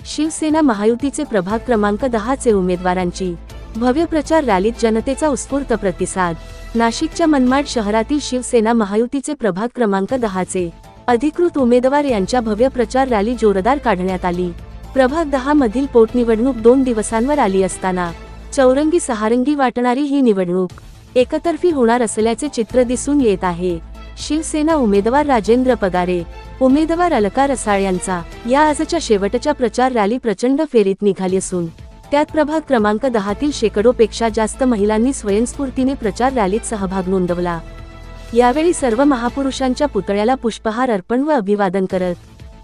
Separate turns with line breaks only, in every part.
शिवसेना महायुतीचे प्रभाग क्रमांक 10 चे उमेदवारांची भव्य प्रचार रॅलीत जनतेचा उत्स्फूर्त प्रतिसाद। नाशिकच्या मनमाड शहरातील शिवसेना महायुतीचे प्रभाग क्रमांक 10 चे अधिकृत उमेदवार यांच्या भव्य प्रचार रॅली जोरदार काढण्यात आली। प्रभाग 10 मधील पोटनिवडणूक 2 दिवसांवर आली असताना चौरंगी सहारंगी वाटणारी ही निवडणूक एकतर्फी होणार असल्याचे चित्र दिसून येत आहे। शिवसेना उमेदवार राजेंद्र पगारे, उमेदवार अलका रसाळ यांचा या आजच्या शेवटच्या प्रचार रॅली प्रचंड फेरीत निघाली असून त्यात प्रभाग क्रमांक 10 तील शेकडोपेक्षा जास्त महिलांनी स्वयंस्फूर्तीने प्रचार रॅलीत सहभाग नोंदवला। यावेळी सर्व महापुरुषांच्या पुतळ्याला पुष्पहार अर्पण व अभिवादन करत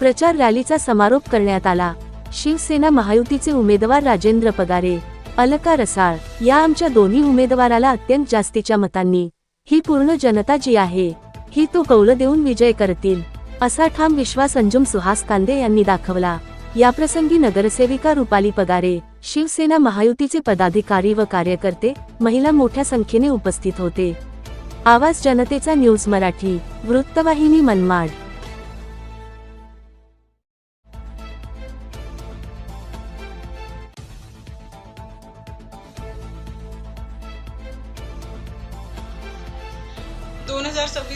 प्रचार रॅलीचा समारोप करण्यात आला। शिवसेना महायुतीचे उमेदवार राजेंद्र पगारे, अलका रसाळ या आमच्या दोन्ही उमेदवाराला अत्यंत जास्तीच्या मतांनी ही पूर्ण जनता जी आहे ही तो कौल देऊन विजय करतील असा ठाम विश्वास अंजुम सुहास कांदे यांनी दाखवला। याप्रसंगी नगरसेविका रुपाली पगारे, शिवसेना महायुतीचे पदाधिकारी व कार्यकर्ते, महिला मोठ्या संख्येने उपस्थित होते। आवाज जनतेचा न्यूज मराठी, वृत्तवाहिनी मनमाड।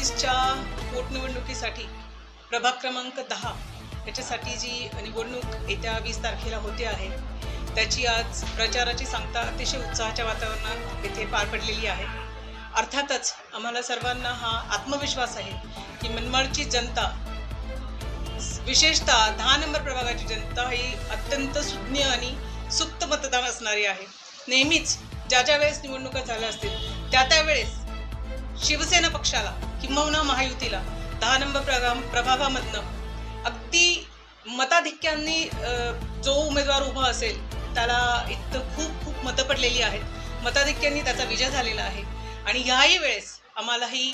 च्या पोटनिवडणुकीसाठी प्रभाग क्रमांक 10 याच्यासाठी जी निवडणूक येत्या 20 तारखेला होते आहे त्याची आज प्रचाराची सांगता अतिशय उत्साहाच्या वातावरणात येथे पार पडलेली आहे। अर्थातच आम्हाला सर्वांना हा आत्मविश्वास आहे की मनमाडची जनता, विशेषतः 10 नंबर प्रभागाची जनता ही अत्यंत सुज्ञ आणि सुप्त मतदान असणारी आहे। नेहमीच ज्या वेळेस निवडणुका झाल्या असतील त्यावेळेस शिवसेना पक्षाला किंबहुना महायुतीला 10 नंबर प्रभागामधनं अगदी मताधिक्यांनी जो उमेदवार उभा असेल त्याला इतकं खूप मतं पडलेली आहेत। मताधिक्यांनी त्याचा विजय झालेला आहे आणि याही वेळेस आम्हालाही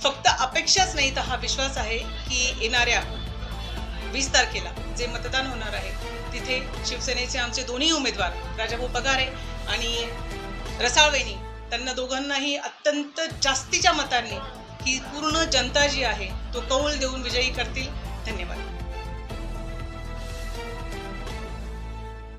फक्त अपेक्षाच नाही तर हा विश्वास आहे की येणाऱ्या 20 तारखेला जे मतदान होणार आहे तिथे शिवसेनेचे आमचे दोन्ही उमेदवार राजाभाऊ पगारे आणि रसाळवहिनी त्यांना दोघांनाही अत्यंत जास्तीच्या मतांनी ही पूर्ण जनता जी आहे तो कौल देऊन विजयी करतील। धन्यवाद।